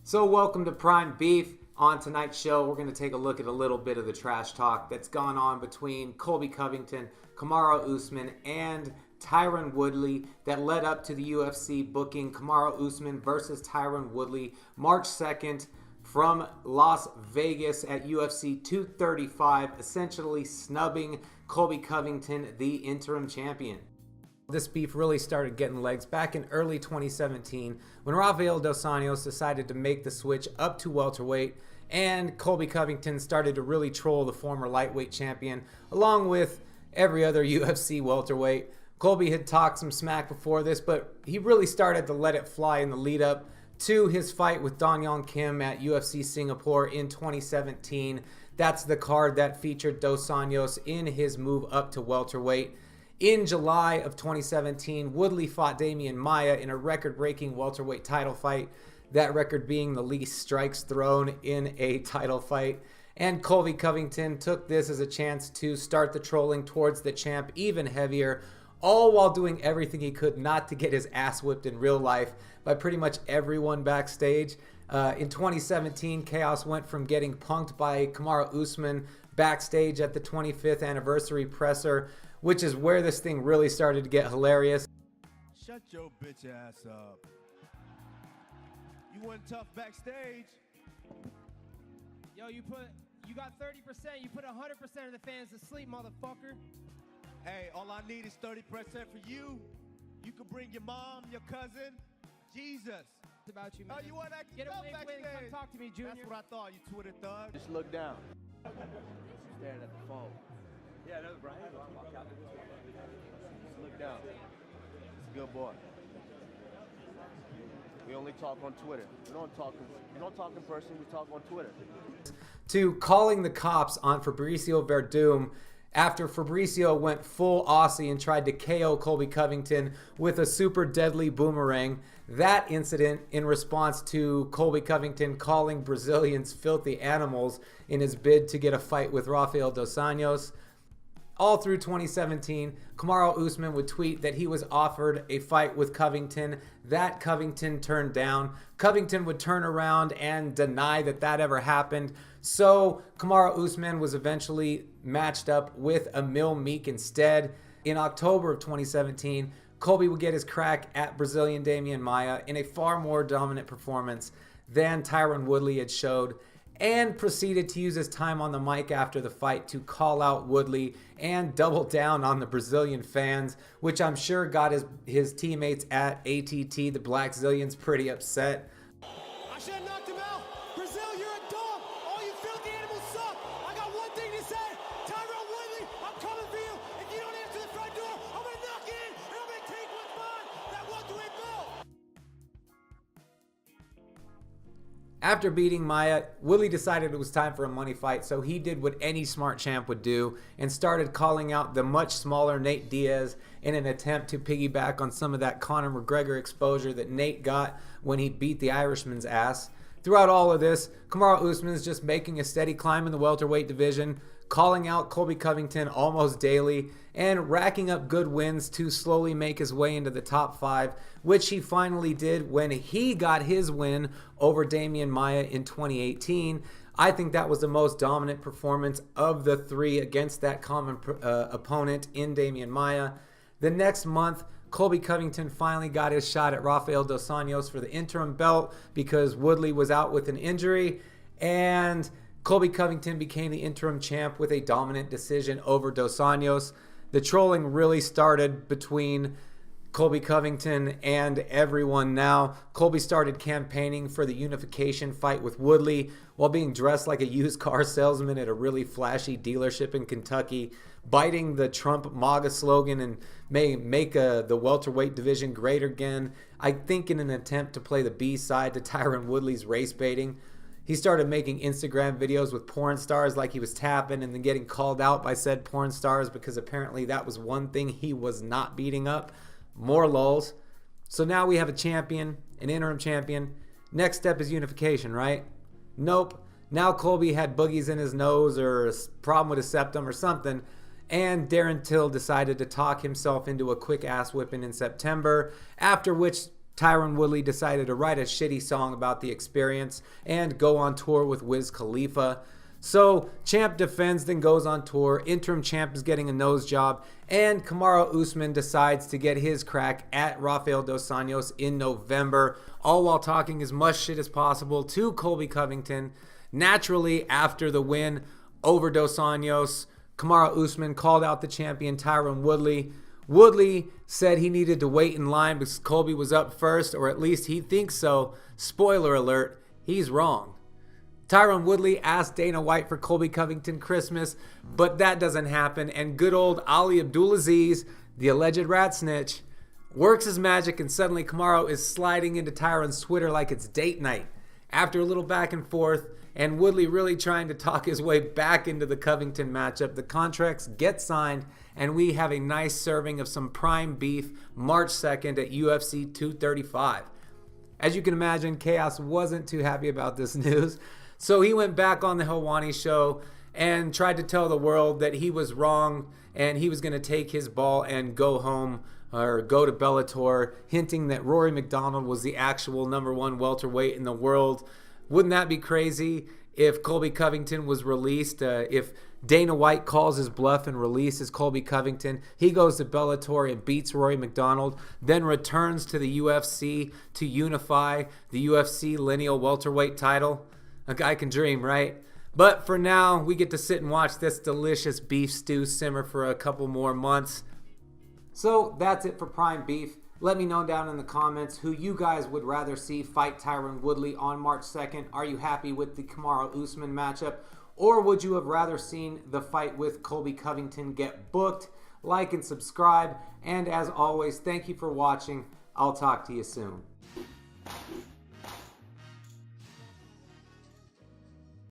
So welcome to Prime Beef. On tonight's show, we're going to take a look at a little bit of the trash talk that's gone on between Colby Covington, Kamaru Usman, and Tyron Woodley that led up to the UFC booking Kamaru Usman versus Tyron Woodley March 2nd from Las Vegas at UFC 235, essentially snubbing Colby Covington, the interim champion. This beef really started getting legs back in early 2017 when Rafael dos Anjos decided to make the switch up to welterweight, and Colby Covington started to really troll the former lightweight champion along with every other UFC welterweight. Colby had talked some smack before this, but he really started to let it fly in the lead up to his fight with Dong Yong Kim at UFC Singapore in 2017. That's the card that featured dos Anjos in his move up to welterweight. In July of 2017, Woodley fought Demian Maia in a record-breaking welterweight title fight, that record being the least strikes thrown in a title fight. And Colby Covington took this as a chance to start the trolling towards the champ even heavier, all while doing everything he could not to get his ass whipped in real life by pretty much everyone backstage. In 2017, chaos went from getting punked by Kamaru Usman backstage at the 25th anniversary presser, which is where this thing really started to get hilarious. Shut your bitch ass up. You went tough backstage. Yo, you got 30%, you put 100% of the fans to sleep, motherfucker. Hey, all I need is 30% for you. You can bring your mom, your cousin, Jesus. It's about you, man. Oh, you want to Get tough away, backstage? come talk to me, Junior. That's what I thought, you Twitter thug. Just look down. Staring at the phone. Yeah, no, Brian. Just look down. He's a good boy. We only talk on Twitter. We don't talk in person, we talk on Twitter. To calling the cops on Fabricio Verdum after Fabricio went full Aussie and tried to KO Colby Covington with a super deadly boomerang. That incident in response to Colby Covington calling Brazilians filthy animals in his bid to get a fight with Rafael dos Anjos. All through 2017, Kamaru Usman would tweet that he was offered a fight with Covington that Covington turned down. Covington would turn around and deny that that ever happened. So Kamaru Usman was eventually matched up with Emil Meek instead. In October of 2017, Colby would get his crack at Brazilian Demian Maia in a far more dominant performance than Tyron Woodley had showed, and proceeded to use his time on the mic after the fight to call out Woodley and double down on the Brazilian fans, which I'm sure got his teammates at ATT, the Black Zillions, pretty upset. I should have knocked him out. Brazil, you're a dog. All you filthy animals suck. I got one thing to say. Tyron Woodley, I'm coming for you. If you don't answer the front door, I'm going to knock it in, and I'm going to take what's mine. That welterweight belt. After beating Maia, Woodley decided it was time for a money fight, so he did what any smart champ would do and started calling out the much smaller Nate Diaz in an attempt to piggyback on some of that Conor McGregor exposure that Nate got when he beat the Irishman's ass. Throughout all of this, Kamaru Usman is just making a steady climb in the welterweight division, calling out Colby Covington almost daily, and racking up good wins to slowly make his way into the top 5, which he finally did when he got his win over Demian Maia in 2018. I think that was the most dominant performance of the three against that common opponent in Demian Maia. The next month, Colby Covington finally got his shot at Rafael dos Anjos for the interim belt because Woodley was out with an injury, and Colby Covington became the interim champ with a dominant decision over dos Anjos. The trolling really started between Colby Covington and everyone now. Colby started campaigning for the unification fight with Woodley while being dressed like a used car salesman at a really flashy dealership in Kentucky, biting the Trump MAGA slogan and make the welterweight division great again, I think in an attempt to play the B side to Tyron Woodley's race baiting. He started making Instagram videos with porn stars like he was tapping and then getting called out by said porn stars because apparently that was one thing he was not beating up. More lulz. So now we have a champion, an interim champion. Next step is unification, right? Nope. Now Colby had boogies in his nose or a problem with his septum or something, and Darren Till decided to talk himself into a quick ass whipping in September, after which Tyron Woodley decided to write a shitty song about the experience and go on tour with Wiz Khalifa. So champ defends, then goes on tour. Interim champ is getting a nose job, and Kamaru Usman decides to get his crack at Rafael dos Anjos in November, all while talking as much shit as possible to Colby Covington. Naturally, after the win over dos Anjos, Kamaru Usman called out the champion Tyron Woodley. Woodley said he needed to wait in line because Colby was up first, or at least he thinks so. Spoiler alert, he's wrong. Tyron Woodley asked Dana White for Colby Covington Christmas, but that doesn't happen, and good old Ali Abdulaziz, the alleged rat snitch, works his magic, and suddenly Kamaru is sliding into Tyron's Twitter like it's date night. After a little back and forth, and Woodley really trying to talk his way back into the Covington matchup, the contracts get signed, and we have a nice serving of some prime beef March 2nd at UFC 235. As you can imagine, Chaos wasn't too happy about this news, so he went back on the Helwani show and tried to tell the world that he was wrong and he was going to take his ball and go home or go to Bellator, hinting that Rory McDonald was the actual #1 welterweight in the world. Wouldn't that be crazy if Colby Covington was released? If Dana White calls his bluff and releases Colby Covington, he goes to Bellator and beats Rory McDonald, then returns to the UFC to unify the UFC lineal welterweight title. A guy can dream, right? But for now, we get to sit and watch this delicious beef stew simmer for a couple more months. So that's it for Prime Beef. Let me know down in the comments who you guys would rather see fight Tyron Woodley on March 2nd. Are you happy with the Kamaru Usman matchup? Or would you have rather seen the fight with Colby Covington get booked? Like and subscribe. And as always, thank you for watching. I'll talk to you soon.